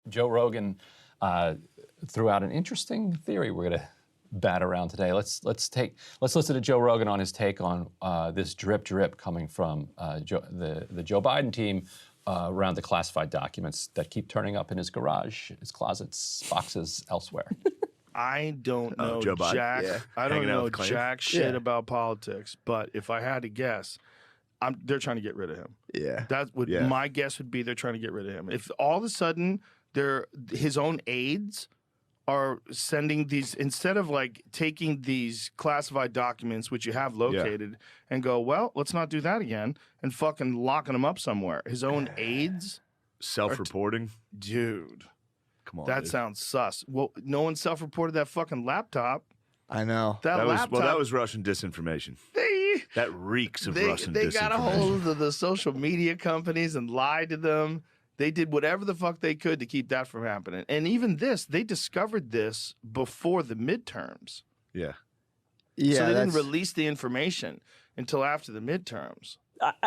Joe Rogan threw out an interesting theory we're going to bat around today. Let's listen to Joe Rogan on his take on this drip coming from the Joe Biden team around the classified documents that keep turning up in his garage, his closets, boxes elsewhere. I don't know Joe Biden. jack. Yeah. I don't Hanging out know with Clinton. jack shit about politics. But if I had to guess, they're trying to get rid of him. Yeah. That would my guess would be they're trying to get rid of him. If all of a sudden his own aides are sending these, instead of like taking these classified documents which you have located and go, well, let's not do that again, and fucking locking them up somewhere. His own aides self-reporting, dude. Come on, that dude. sounds sus. Well, no one self-reported that fucking laptop. I know. That laptop. That was Russian disinformation. That reeks of Russian disinformation. They got a hold of the social media companies and lied to them. They did whatever the fuck they could to keep that from happening. And even this, they discovered this before the midterms. Yeah. Yeah. So they didn't release the information until after the midterms.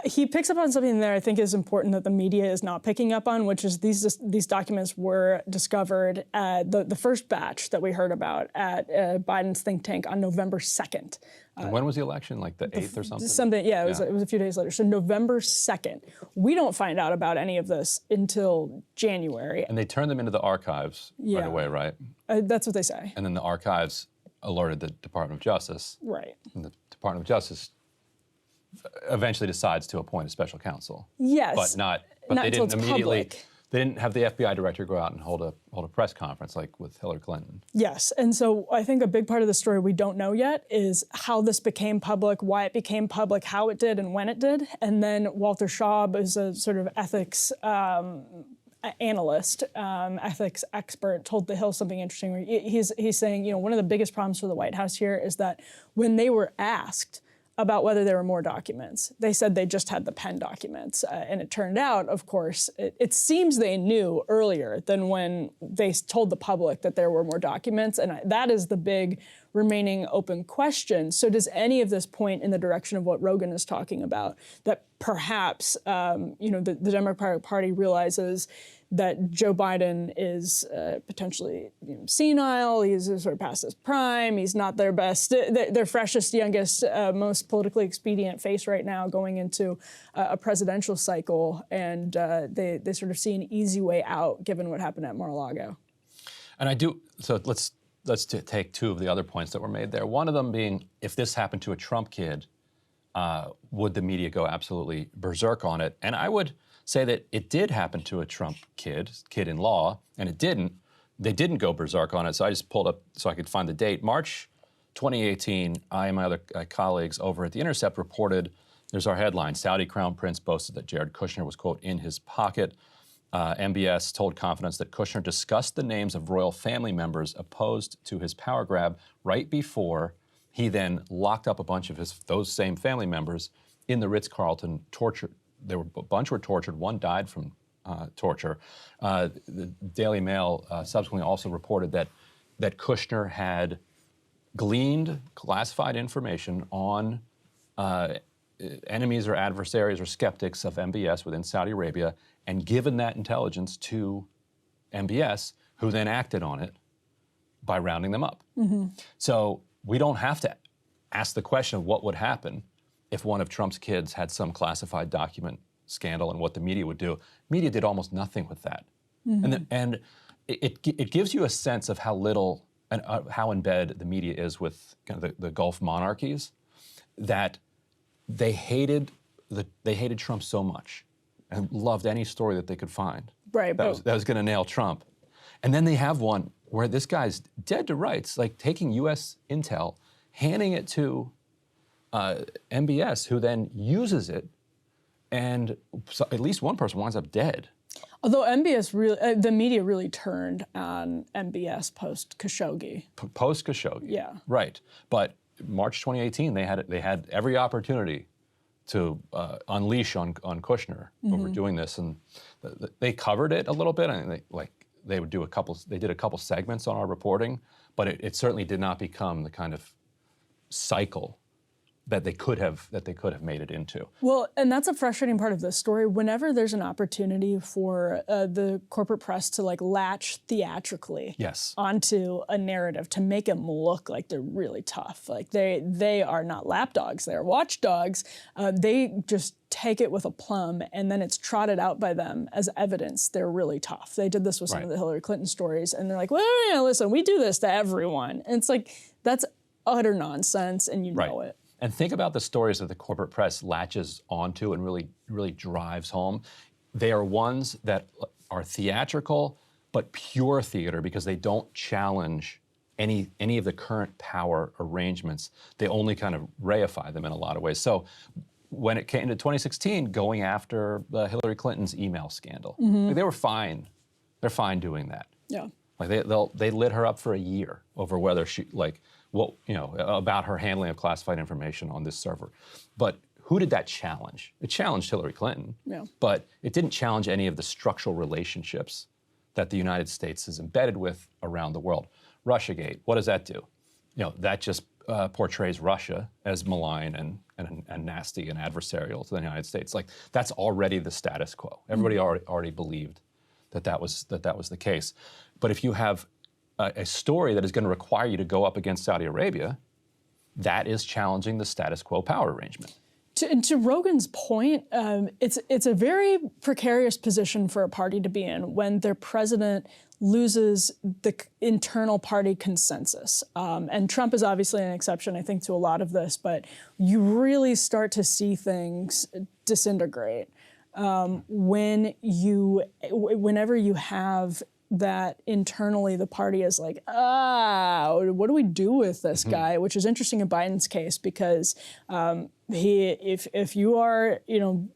He picks up on something there I think is important that the media is not picking up on, which is these documents were discovered at the first batch that we heard about at Biden's think tank on November 2nd. And when was the election? Like the 8th or something? Yeah, it was a few days later. So November 2nd. We don't find out about any of this until January. And they turned them into the archives right away, right? That's what they say. And then the archives alerted the Department of Justice. Right. And the Department of Justice eventually decides to appoint a special counsel. Yes. But not they didn't immediately. Public. They didn't have the FBI director go out and hold a press conference like with Hillary Clinton. Yes, and so I think a big part of the story we don't know yet is how this became public, why it became public, how it did, and when it did. And then Walter Schaub is a sort of ethics analyst, ethics expert, told The Hill something interesting. Where he's saying, you know, one of the biggest problems for the White House here is that when they were asked about whether there were more documents, they said they just had the Penn documents. And it turned out, of course, it seems they knew earlier than when they told the public that there were more documents. And that is the big remaining open question. So does any of this point in the direction of what Rogan is talking about, that perhaps the Democratic Party realizes that Joe Biden is potentially senile, he's sort of past his prime, he's not their best, their freshest, youngest, most politically expedient face right now going into a presidential cycle, and they sort of see an easy way out given what happened at Mar-a-Lago. And so let's take two of the other points that were made there. One of them being, if this happened to a Trump kid, would the media go absolutely berserk on it? And I would say that it did happen to a Trump kid-in-law, and it didn't. They didn't go berserk on it, so I just pulled up so I could find the date. March 2018, I and my other colleagues over at The Intercept reported, there's our headline, Saudi Crown Prince boasted that Jared Kushner was, quote, in his pocket. MBS told Confidence that Kushner discussed the names of royal family members opposed to his power grab right before he then locked up a bunch of those same family members in the Ritz-Carlton torture. A bunch were tortured. One died from torture. The Daily Mail subsequently also reported that Kushner had gleaned classified information on enemies or adversaries or skeptics of MBS within Saudi Arabia and given that intelligence to MBS, who then acted on it by rounding them up. Mm-hmm. So we don't have to ask the question of what would happen if one of Trump's kids had some classified document scandal and what the media would do. Media did almost nothing with that. Mm-hmm. And it gives you a sense of how little and how in bed the media is with kind of the Gulf monarchies, that they hated Trump so much and loved any story that they could find. Right. That was going to nail Trump. And then they have one where this guy's dead to rights, like taking U.S. intel, handing it to MBS, who then uses it, and so at least one person winds up dead. Although MBS the media really turned on MBS post Khashoggi. Post Khashoggi. Yeah. Right. But March 2018, they had every opportunity to unleash on Kushner over doing this, and they covered it a little bit. I mean, they did a couple segments on our reporting, but it certainly did not become the kind of cycle that they could have made it into. Well, and that's a frustrating part of this story. Whenever there's an opportunity for the corporate press to like latch theatrically Yes. onto a narrative to make them look like they're really tough, like they are not lapdogs, they're watchdogs. They just take it with a plum, and then it's trotted out by them as evidence they're really tough. They did this with some of the Hillary Clinton stories, and they're like, well, yeah, listen, we do this to everyone. And it's like, that's utter nonsense, and you know it. And think about the stories that the corporate press latches onto and really drives home. They are ones that are theatrical, but pure theater, because they don't challenge any of the current power arrangements. They only kind of reify them in a lot of ways. So when it came to 2016, going after Hillary Clinton's email scandal, like, they were fine. They're fine doing that. Yeah. Like they lit her up for a year over whether she about her handling of classified information on this server. But who did that challenge? It challenged Hillary Clinton. Yeah. But it didn't challenge any of the structural relationships that the United States is embedded with around the world. Russiagate, what does that do? That just portrays Russia as malign and nasty and adversarial to the United States. Like, that's already the status quo. Everybody already believed that was the case. But if you have a story that is going to require you to go up against Saudi Arabia, that is challenging the status quo power arrangement. To Rogan's point, it's a very precarious position for a party to be in when their president loses the internal party consensus. And Trump is obviously an exception, I think, to a lot of this, but you really start to see things disintegrate whenever you have that internally the party is like, what do we do with this guy? Which is interesting in Biden's case, because if you are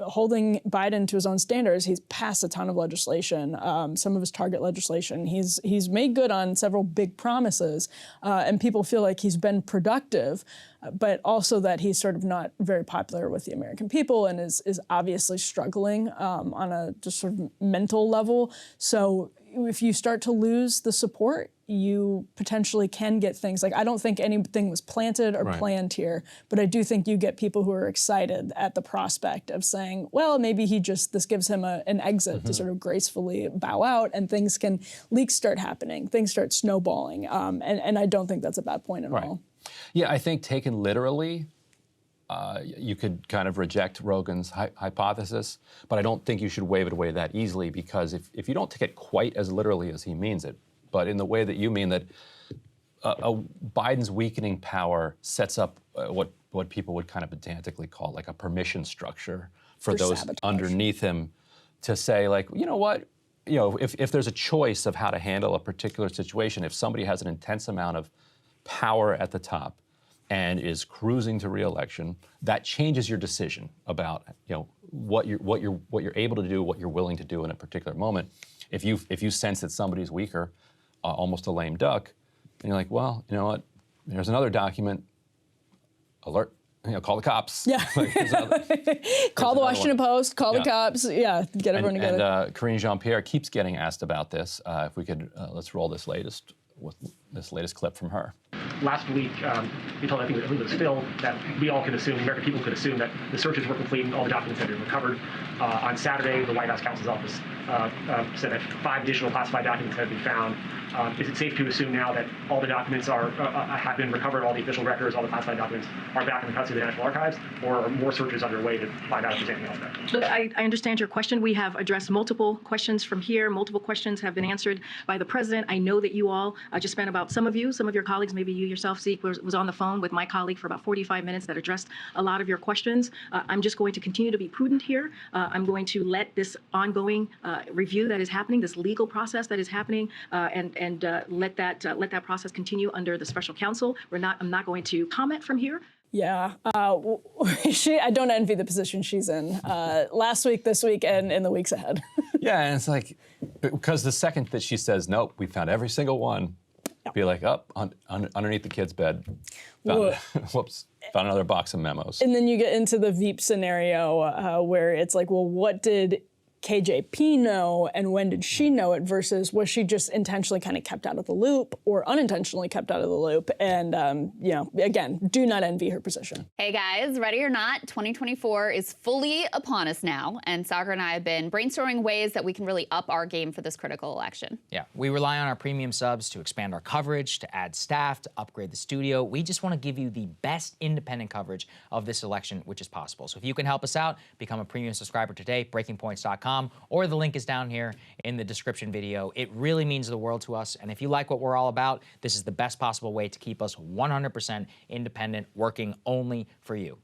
holding Biden to his own standards, he's passed a ton of legislation, some of his target legislation. He's made good on several big promises, and people feel like he's been productive, but also that he's sort of not very popular with the American people and is obviously struggling on a just sort of mental level. So if you start to lose the support, you potentially can get things like, I don't think anything was planted or planned here, but I do think you get people who are excited at the prospect of saying, well, maybe this gives him an exit to sort of gracefully bow out, and leaks start happening, things start snowballing. And I don't think that's a bad point at all. Yeah, I think taken literally, you could kind of reject Rogan's hypothesis, but I don't think you should wave it away that easily, because if you don't take it quite as literally as he means it, but in the way that you mean, that Biden's weakening power sets up what people would kind of pedantically call like a permission structure for those sabotage underneath him to say, like, you know what, if there's a choice of how to handle a particular situation, if somebody has an intense amount of power at the top and is cruising to re-election, that changes your decision about what you're able to do, what you're willing to do in a particular moment. If you sense that somebody's weaker, almost a lame duck, and you're like, well, you know what? There's another document. Alert! Call the cops. Yeah. Call the Washington Post. Call the cops. Yeah. Get everyone together. And Karine Jean-Pierre keeps getting asked about this. If we could, let's roll this latest clip from her. Last week, you told, I think it was Phil, that we all could assume, the American people could assume, that the searches were complete and all the documents had been recovered. On Saturday, the White House counsel's office said that 5 additional classified documents had been found. Is it safe to assume now that all the documents have been recovered, all the official records, all the classified documents are back in the custody of the National Archives, or are more searches underway to find out if there's anything else there? Look, I understand your question. We have addressed multiple questions from here. Multiple questions have been answered by the president. I know that you all just spent some of your colleagues, maybe you yourself, Zeke, was on the phone with my colleague for about 45 minutes that addressed a lot of your questions. I'm just going to continue to be prudent here. I'm going to let this ongoing review that is happening, this legal process that is happening, and let that process continue under the special counsel. I'm not going to comment from here. Yeah, I don't envy the position she's in last week, this week, and in the weeks ahead. Yeah, and it's like, because the second that she says, nope, we found every single one, be like, underneath the kid's bed, found another box of memos. And then you get into the Veep scenario where it's like, well, what did KJP know and when did she know it versus was she just intentionally kind of kept out of the loop or unintentionally kept out of the loop? And, you know, again, do not envy her position. Hey guys, ready or not, 2024 is fully upon us now, and Sagar and I have been brainstorming ways that we can really up our game for this critical election. Yeah, we rely on our premium subs to expand our coverage, to add staff, to upgrade the studio. We just want to give you the best independent coverage of this election, which is possible. So if you can help us out, become a premium subscriber today, breakingpoints.com, or the link is down here in the description video. It really means the world to us, and if you like what we're all about, this is the best possible way to keep us 100% independent, working only for you.